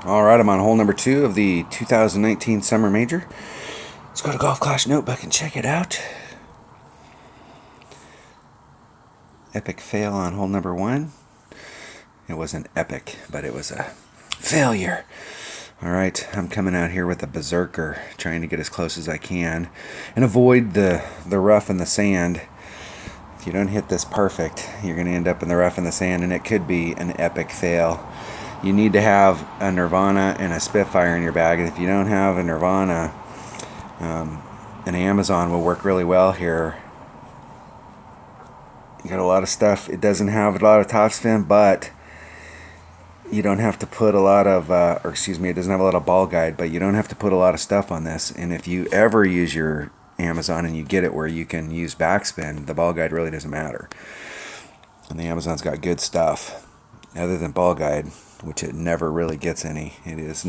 All right, I'm on hole number 2 of the 2019 Summer Major. Let's go to Golf Clash Notebook and check it out. Epic fail on hole number 1. It wasn't epic, but it was a failure. All right, I'm coming out here with a berserker, trying to get as close as I can and avoid the rough and the sand. If you don't hit this perfect, you're going to end up in the rough and the sand, and it could be an epic fail. You need to have a Nirvana and a Spitfire in your bag. And if you don't have a Nirvana, an Amazon will work really well here. You got a lot of stuff. It doesn't have a lot of topspin, but you don't have to put a lot of, it doesn't have a lot of ball guide, but you don't have to put a lot of stuff on this. And if you ever use your Amazon and you get it where you can use backspin, the ball guide really doesn't matter. And the Amazon's got good stuff other than ball guide, which it never really gets any. It is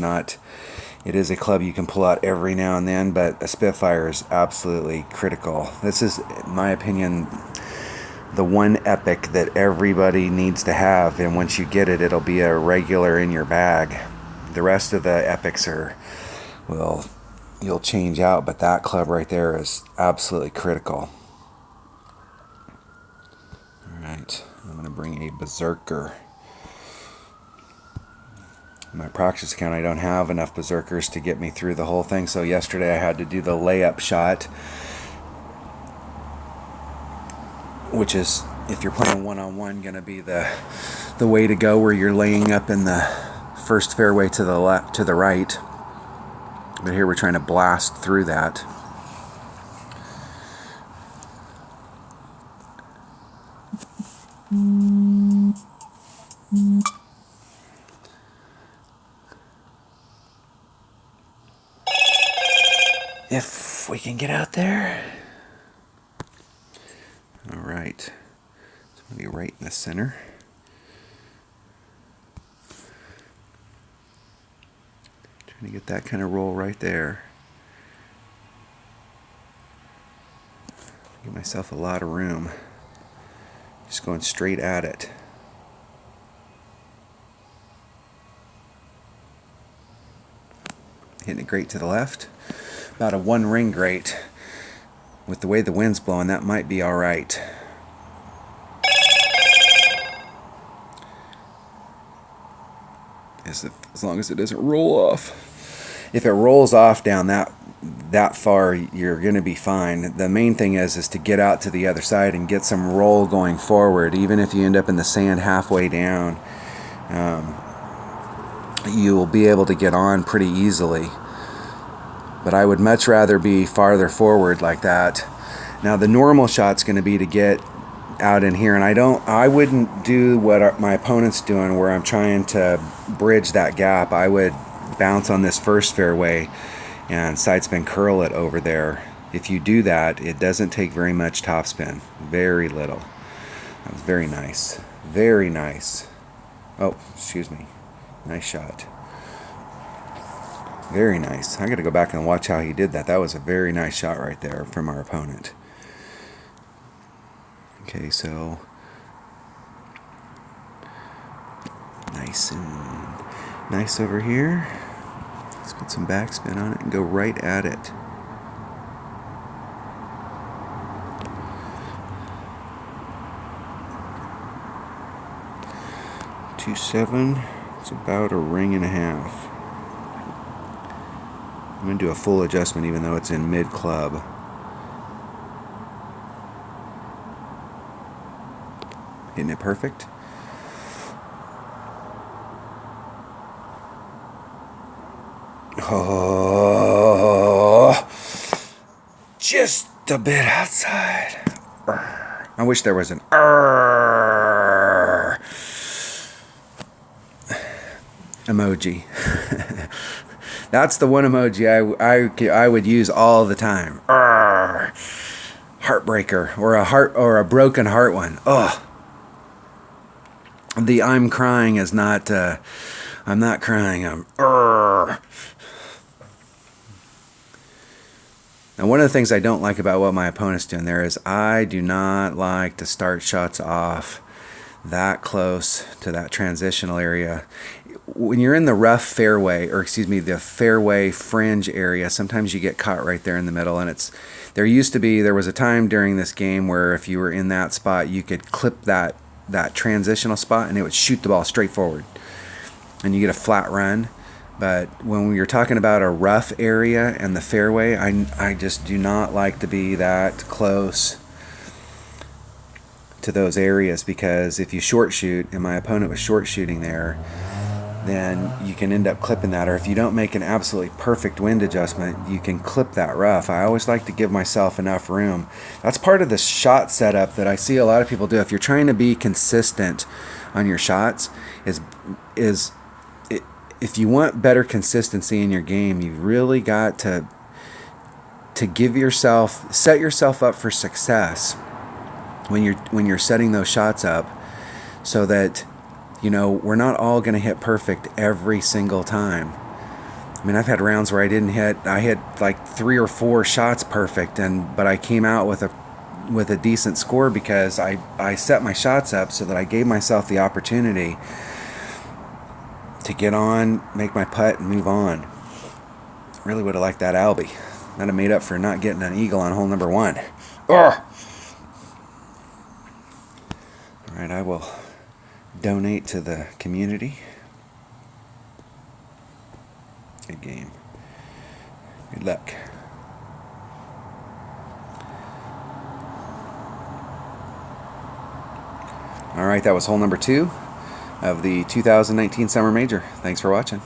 a club you can pull out every now and then, but a Spitfire is absolutely critical. This is, in my opinion, the one epic that everybody needs to have, and once you get it, it'll be a regular in your bag. The rest of the epics you'll change out, but that club right there is absolutely critical. Alright, I'm going to bring a berserker. In my practice account, I don't have enough berserkers to get me through the whole thing, so yesterday I had to do the layup shot, which is, if you're playing one-on-one, going to be the way to go, where you're laying up in the first fairway to the left, to the right. But here we're trying to blast through that. If we can get out there. All right. So I'm going to be right in the center. Trying to get that kind of roll right there. Give myself a lot of room. Just going straight at it. Hitting it great to the left. About a 1 ring great. With the way the wind's blowing, that might be alright. As long as it doesn't roll off. If it rolls off down that far, you're going to be fine. The main thing is to get out to the other side and get some roll going forward. Even if you end up in the sand halfway down, you will be able to get on pretty easily. But I would much rather be farther forward like that. Now the normal shot's going to be to get out in here, and I wouldn't do what my opponent's doing, where I'm trying to bridge that gap. I would bounce on this first fairway and side spin curl it over there. If you do that, it doesn't take very much topspin. Very little. That was very nice. Very nice. Oh, excuse me. Nice shot. Very nice. I got to go back and watch how he did that. That was a very nice shot right there from our opponent. Okay, so nice and nice over here. Let's put some backspin on it and go right at it. .27. It's about a ring and a half. I'm going to do a full adjustment even though it's in mid-club. Hitting it perfect. Oh, just a bit outside. I wish there was an emoji. That's the one emoji I would use all the time. Heartbreaker, or a broken heart one. Ugh. The I'm crying is not. I'm not crying. I'm. Now, one of the things I don't like about what my opponent's doing there is I do not like to start shots off that close to that transitional area. when you're in the rough fairway, or excuse me, the fairway fringe area, sometimes you get caught right there in the middle. And there was a time during this game where if you were in that spot, you could clip that transitional spot and it would shoot the ball straight forward, and you get a flat run. But when you're talking about a rough area and the fairway, I just do not like to be that close to those areas, because if you short shoot, and my opponent was short shooting there, then you can end up clipping that. Or if you don't make an absolutely perfect wind adjustment, you can clip that rough. I always like to give myself enough room. That's part of the shot setup that I see a lot of people do. If you're trying to be consistent on your shots, if you want better consistency in your game, you've really got to set yourself up for success when you're setting those shots up, so that we're not all going to hit perfect every single time. I mean, I've had rounds where I hit like 3 or 4 shots perfect, but I came out with a decent score because I set my shots up so that I gave myself the opportunity to get on, make my putt, and move on. Really would have liked that Albie. That'd have made up for not getting an eagle on hole number 1. Ugh! Alright, I will donate to the community. Good game. Good luck. Alright, that was hole number 2 of the 2019 Summer Major. Thanks for watching.